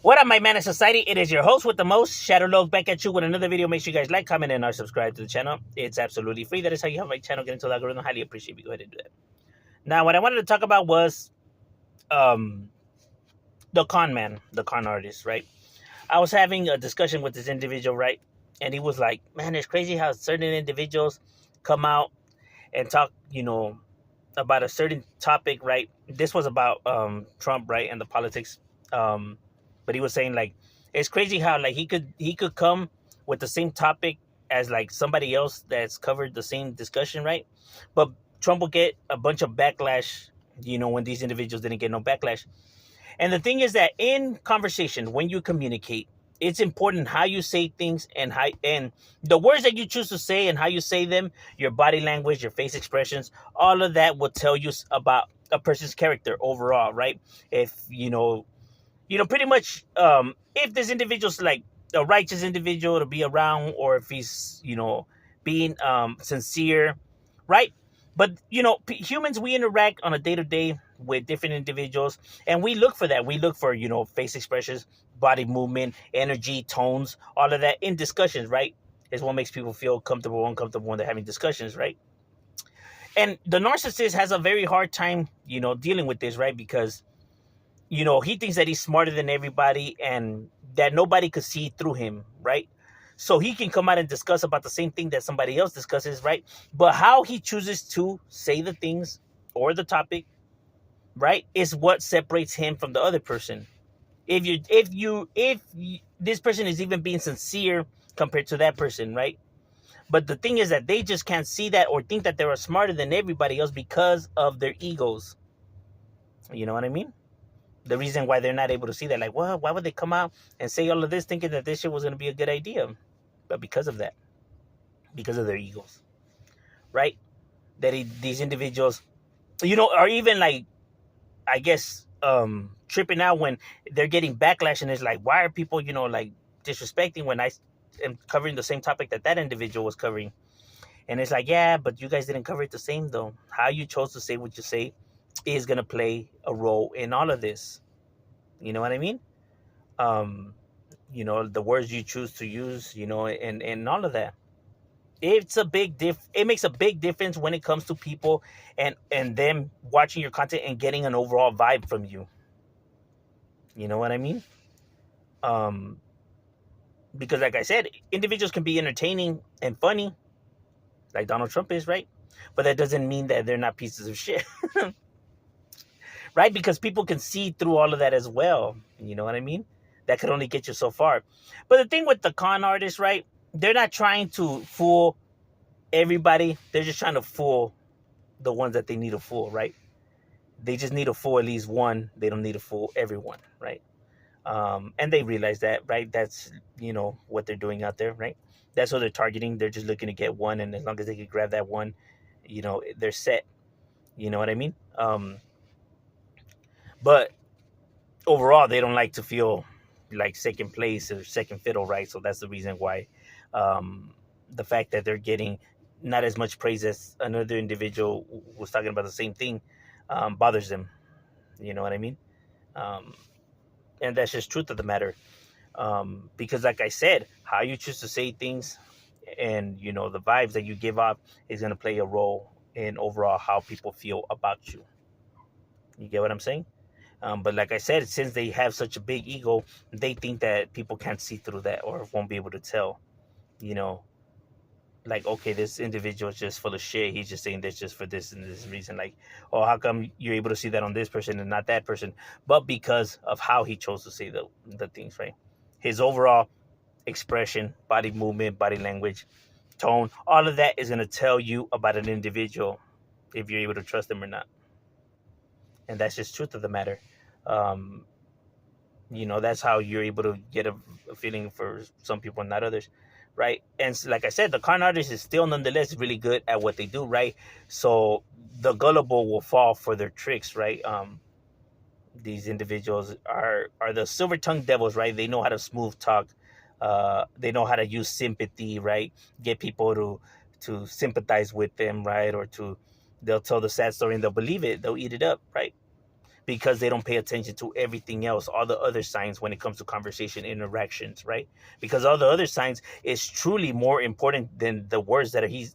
What up, my man of society? It is your host with the most, Shadow Log, back at you with another video. Make sure you guys like, comment, and or subscribe to the channel. It's absolutely free. That is how you help my channel get into the algorithm. Highly appreciate you. Go ahead and do that. Now, what I wanted to talk about was um, the con man, the con artist, right? I was having a discussion with this individual, right? And he was like, man, it's crazy how certain individuals come out and talk, about a certain topic, right? This was about Trump, right, and the politics. Um, but he was saying like it's crazy how like he could come with the same topic as like somebody else that's covered the same discussion, right? But Trump will get a bunch of backlash, when these individuals didn't get no backlash. And the thing is that in conversation, when you communicate, it's important how you say things and the words that you choose to say and how you say them, your body language, your face expressions, all of that will tell you about a person's character overall, right? If pretty much if this individual's like a righteous individual to be around, or if he's being sincere, right? But humans, we interact on a day-to-day with different individuals, and we look for that. We look for face expressions, body movement, energy, tones, all of that in discussions, right? Is what makes people feel comfortable or uncomfortable when they're having discussions, right? And the narcissist has a very hard time dealing with this, right? Because he thinks that he's smarter than everybody and that nobody could see through him, right? So he can come out and discuss about the same thing that somebody else discusses, right? But how he chooses to say the things or the topic, right, is what separates him from the other person. If this person is even being sincere compared to that person, right? But the thing is that they just can't see that or think that they're smarter than everybody else because of their egos. You know what I mean? The reason why they're not able to see that, like, well, why would they come out and say all of this thinking that this shit was going to be a good idea? But because of that, because of their egos, right? These individuals, are even like, I guess, tripping out when they're getting backlash, and it's like, why are people, like disrespecting when I am covering the same topic that individual was covering? And it's like, yeah, but you guys didn't cover it the same though. How you chose to say what you say is going to play a role in all of this. You know what I mean? um the words you choose to use, and all of that. It makes a big difference when it comes to people and them watching your content and getting an overall vibe from you. You know what I mean? um because like I said, individuals can be entertaining and funny like Donald Trump is, right? But that doesn't mean that they're not pieces of shit. Right? Because people can see through all of that as well. You know what I mean? That could only get you so far. But the thing with the con artists, right? They're not trying to fool everybody. They're just trying to fool the ones that they need to fool, right? They just need to fool at least one. They don't need to fool everyone, right? And they realize that, right? That's, what they're doing out there, right? That's what they're targeting. They're just looking to get one. And as long as they can grab that one, they're set. You know what I mean? But overall, they don't like to feel like second place or second fiddle, right? So that's the reason why the fact that they're getting not as much praise as another individual who was talking about the same thing bothers them. You know what I mean? Um, and that's just truth of the matter. Because, like I said, how you choose to say things and the vibes that you give off is going to play a role in overall how people feel about you. You get what I'm saying? But like I said, since they have such a big ego, they think that people can't see through that or won't be able to tell. You know, like, okay, this individual is just full of shit. He's just saying this just for this and this reason. Like, oh, how come you're able to see that on this person and not that person? But because of how he chose to say the things, right? His overall expression, body movement, body language, tone, all of that is going to tell you about an individual if you're able to trust them or not. And that's just truth of the matter. Um, that's how you're able to get a feeling for some people and not others, right? And like I said, the con artist is still nonetheless really good at what they do, right? So the gullible will fall for their tricks, right? These individuals are the silver tongued devils, right? They know how to smooth talk. They know how to use sympathy, right? Get people to sympathize with them, right? Or they'll tell the sad story and they'll believe it. They'll eat it up, right? because they don't pay attention to everything else, all the other signs when it comes to conversation interactions, right? Because all the other signs is truly more important than the words that he's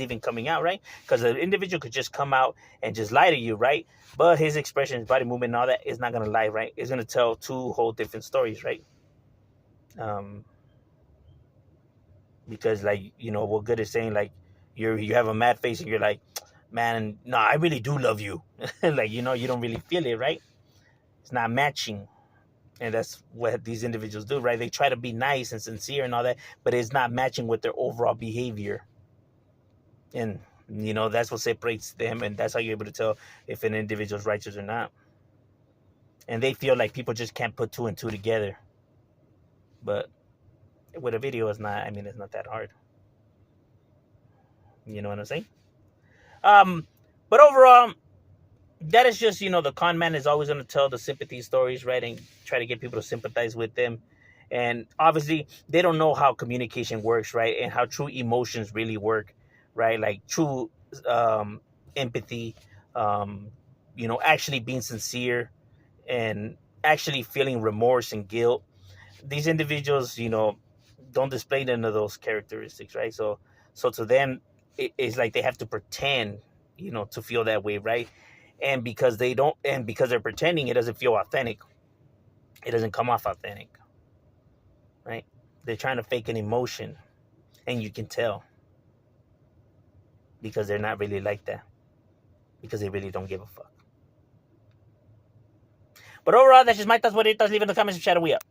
even coming out, right? Because the individual could just come out and just lie to you, right? But his expression, his body movement, and all that is not gonna lie, right? It's gonna tell two whole different stories, right? Because like what Good is saying, like you have a mad face and you're like, man, no, I really do love you. Like you don't really feel it, right? It's not matching. And that's what these individuals do, right? They try to be nice and sincere and all that, but it's not matching with their overall behavior. And that's what separates them, and that's how you're able to tell if an individual's righteous or not. And they feel like people just can't put two and two together. But with a video, it's not. I mean, it's not that hard. You know what I'm saying? But overall, that is just the con man is always going to tell the sympathy stories, right, and try to get people to sympathize with them. And obviously, they don't know how communication works, right, and how true emotions really work, right? Like true empathy, actually being sincere and actually feeling remorse and guilt. These individuals, don't display none of those characteristics, right? So to them, it's like they have to pretend, to feel that way, right? And because they don't, and because they're pretending, it doesn't feel authentic. It doesn't come off authentic, right? They're trying to fake an emotion, and you can tell because they're not really like that, because they really don't give a fuck. But overall, that's just my thoughts. What are your thoughts? Leave in the comments and chat. We up.